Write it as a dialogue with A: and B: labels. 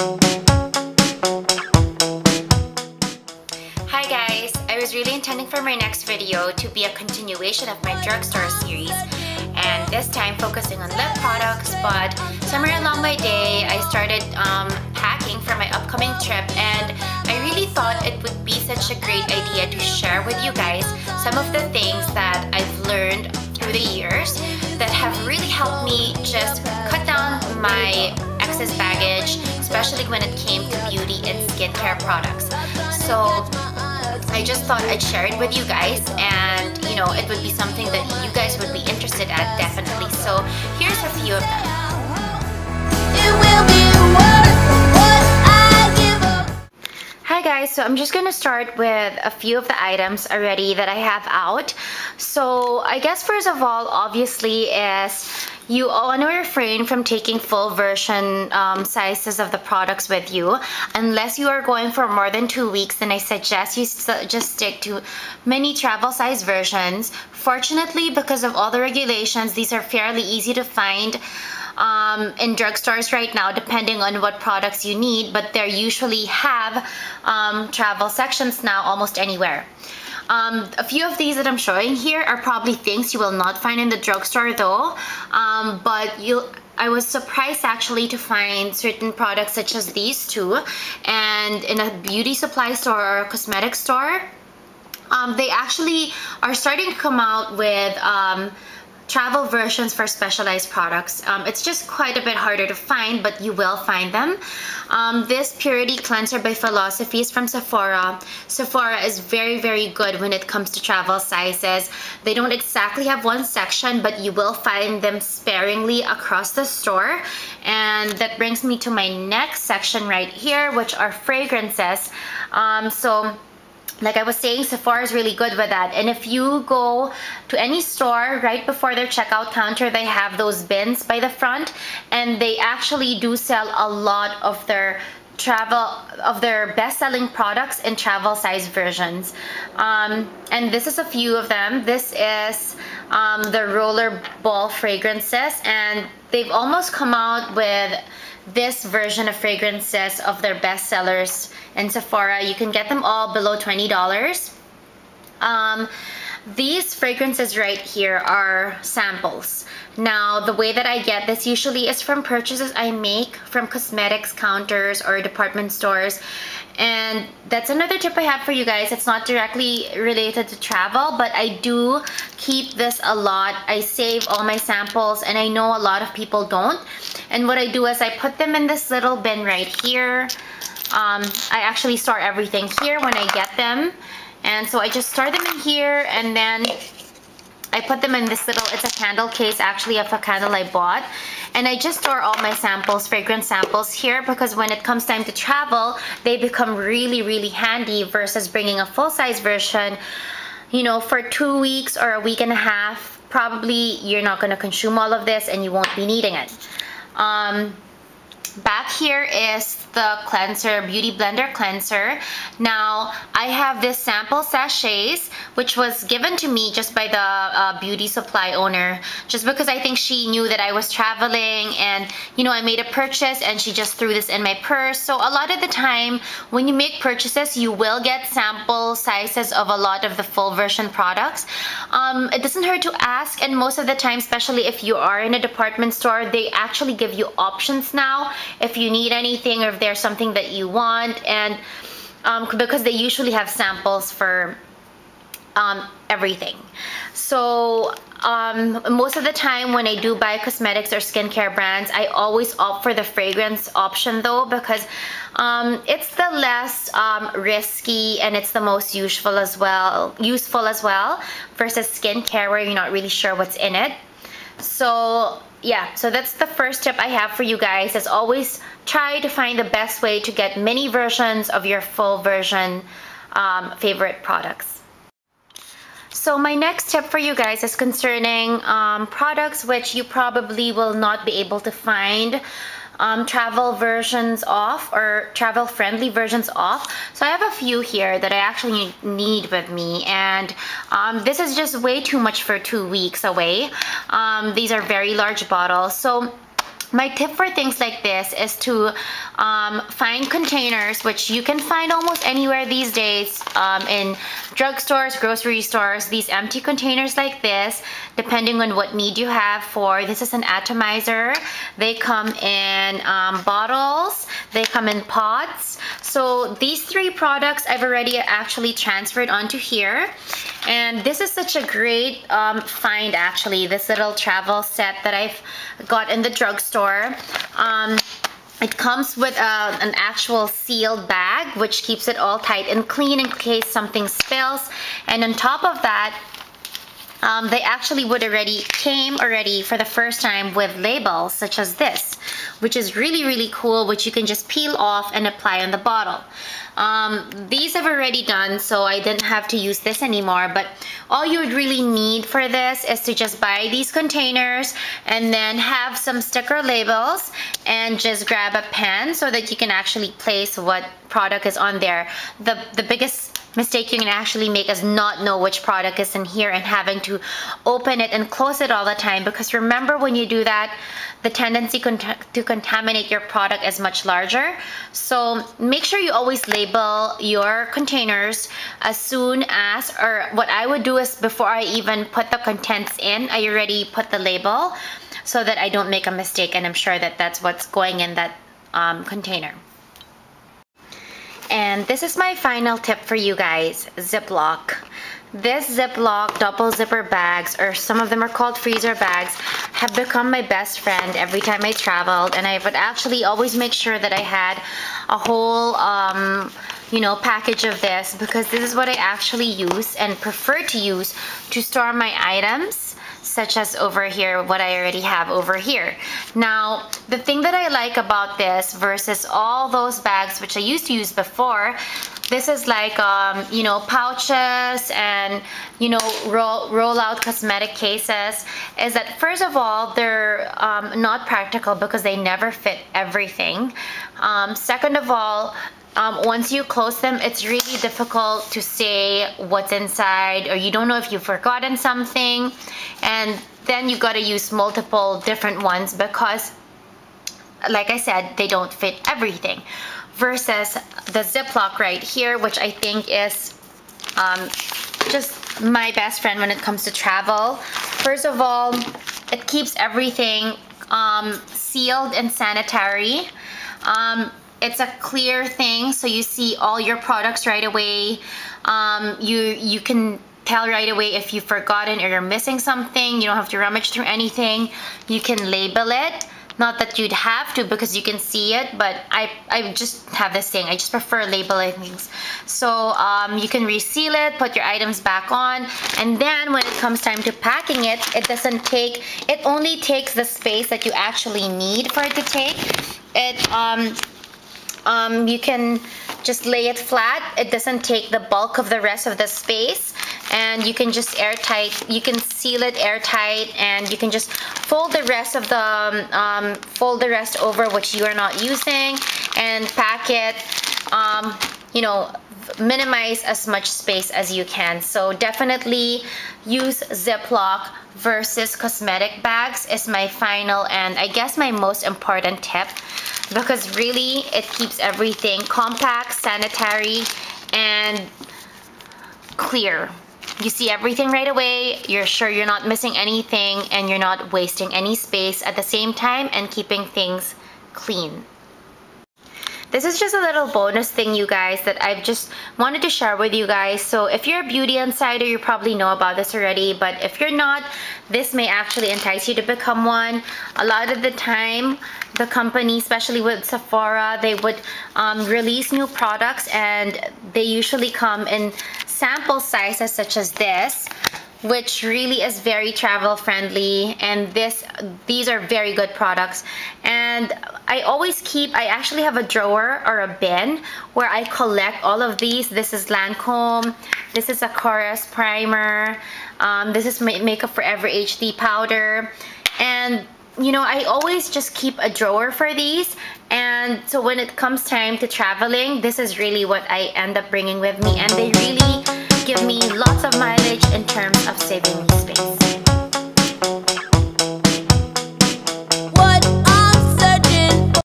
A: Hi guys! I was really intending for my next video to be a continuation of my drugstore series, and this time focusing on lip products, but somewhere along my day I started packing for my upcoming trip, and I really thought it would be such a great idea to share with you guys some of the things that I've learned through the years that have really helped me just cut down my excess baggage, especially when it came to beauty and skincare products. So I just thought I'd share it with you guys, and you know, it would be something that you guys would be interested at, definitely. So here's a few of them. It will be worth what I give up. Hi guys, so I'm just gonna start with a few of the items already that I have out. So I guess first of all, obviously, is you want to refrain from taking full version sizes of the products with you. Unless you are going for more than 2 weeks, then I suggest you just stick to mini travel size versions. Fortunately, because of all the regulations, these are fairly easy to find in drugstores right now, depending on what products you need, but they usually have travel sections now almost anywhere. A few of these that I'm showing here are probably things you will not find in the drugstore though, but I was surprised actually to find certain products such as these two, and in a beauty supply store or a cosmetic store, they actually are starting to come out with travel versions for specialized products. It's just quite a bit harder to find, but you will find them. This Purity Cleanser by Philosophy is from Sephora. Sephora is very, very good when it comes to travel sizes. They don't exactly have one section, but you will find them sparingly across the store. And that brings me to my next section right here, which are fragrances. Like I was saying, Sephora is really good with that. And if you go to any store, right before their checkout counter, they have those bins by the front, and they actually do sell a lot of their best-selling products in travel size versions. And this is a few of them. This is the Roller Ball fragrances, and they've almost come out with this version of fragrances of their best sellers in Sephora. You can get them all below $20. These fragrances right here are samples. Now, the way that I get this usually is from purchases I make from cosmetics counters or department stores. And that's another tip I have for you guys. It's not directly related to travel, but I do keep this a lot. I save all my samples, and I know a lot of people don't. And what I do is I put them in this little bin right here. I actually store everything here when I get them. And so I just store them in here, and then I put them in this little, it's a candle case actually of a candle I bought. And I just store all my samples, fragrance samples here, because when it comes time to travel, they become really, really handy versus bringing a full-size version. You know, for 2 weeks or a week and a half, probably you're not going to consume all of this and you won't be needing it. Back here is the cleanser, Beauty Blender Cleanser. Now, I have this sample sachets, which was given to me just by the beauty supply owner, just because I think she knew that I was traveling, and you know, I made a purchase and she just threw this in my purse. So a lot of the time when you make purchases, you will get sample sizes of a lot of the full version products. It doesn't hurt to ask, and most of the time, especially if you are in a department store, they actually give you options now if you need anything or if there's something that you want, and because they usually have samples for everything. So most of the time when I do buy cosmetics or skincare brands, I always opt for the fragrance option though, because it's the less risky, and it's the most useful as well versus skincare where you're not really sure what's in it. So yeah, so that's the first tip I have for you guys, is always try to find the best way to get mini versions of your full version favorite products. So my next tip for you guys is concerning products which you probably will not be able to find travel versions of, or travel friendly versions of. So I have a few here that I actually need with me, and this is just way too much for 2 weeks away. These are very large bottles. So my tip for things like this is to find containers, which you can find almost anywhere these days, in drugstores, grocery stores, these empty containers like this, depending on what need you have for. This is an atomizer. They come in bottles, they come in pots. So these 3 products I've already actually transferred onto here. And this is such a great find, actually, this little travel set that I've got in the drugstore. It comes with an actual sealed bag, which keeps it all tight and clean in case something spills. And on top of that, they actually came already for the first time with labels such as this, which is really cool, which you can just peel off and apply on the bottle. These I've already done, so I didn't have to use this anymore, but all you would really need for this is to just buy these containers and then have some sticker labels and just grab a pen so that you can actually place what product is on there. The biggest mistake you can actually make is not know which product is in here and having to open it and close it all the time, because remember, when you do that, the tendency to contaminate your product is much larger. So make sure you always label your containers as soon as, or what I would do is before I even put the contents in, I already put the label so that I don't make a mistake, and I'm sure that that's what's going in that container. And this is my final tip for you guys, Ziploc. This Ziploc double zipper bags, or some of them are called freezer bags, have become my best friend every time I traveled, and I would actually always make sure that I had a whole package of this, because this is what I actually use and prefer to use to store my items, such as over here, what I already have over here. Now, the thing that I like about this versus all those bags which I used to use before, this is like, pouches and, roll out cosmetic cases, is that first of all, they're not practical because they never fit everything. Second of all, once you close them, it's really difficult to say what's inside, or you don't know if you've forgotten something, and then you got to use multiple different ones because, like I said, they don't fit everything. Versus the Ziploc right here, which I think is just my best friend when it comes to travel. First of all, it keeps everything sealed and sanitary. It's a clear thing, so you see all your products right away. You can tell right away if you've forgotten or you're missing something. You don't have to rummage through anything. You can label it. Not that you'd have to, because you can see it, but I just have this thing. I just prefer labeling things. So you can reseal it, put your items back on, and then when it comes time to packing it, it only takes the space that you actually need for it to take. You can just lay it flat. It doesn't take the bulk of the rest of the space, and you can just you can seal it airtight, and you can just fold the rest of the over which you are not using, and pack it, minimize as much space as you can. So definitely use Ziploc versus cosmetic bags is my final and I guess my most important tip, because really it keeps everything compact, sanitary, and clear. You see everything right away, you're sure you're not missing anything, and you're not wasting any space at the same time, and keeping things clean. This is just a little bonus thing, you guys, that I've just wanted to share with you guys. So if you're a beauty insider, you probably know about this already, but if you're not, this may actually entice you to become one. A lot of the time, the company, especially with Sephora, they would release new products, and they usually come in sample sizes such as this, which really is very travel friendly, and these are very good products. And I actually have a drawer or a bin where I collect all of these. This is Lancome, this is a Korres primer, this is Makeup Forever HD powder, and I always just keep a drawer for these. And so when it comes time to traveling, this is really what I end up bringing with me, and they really give me lots of mileage in terms of saving me space.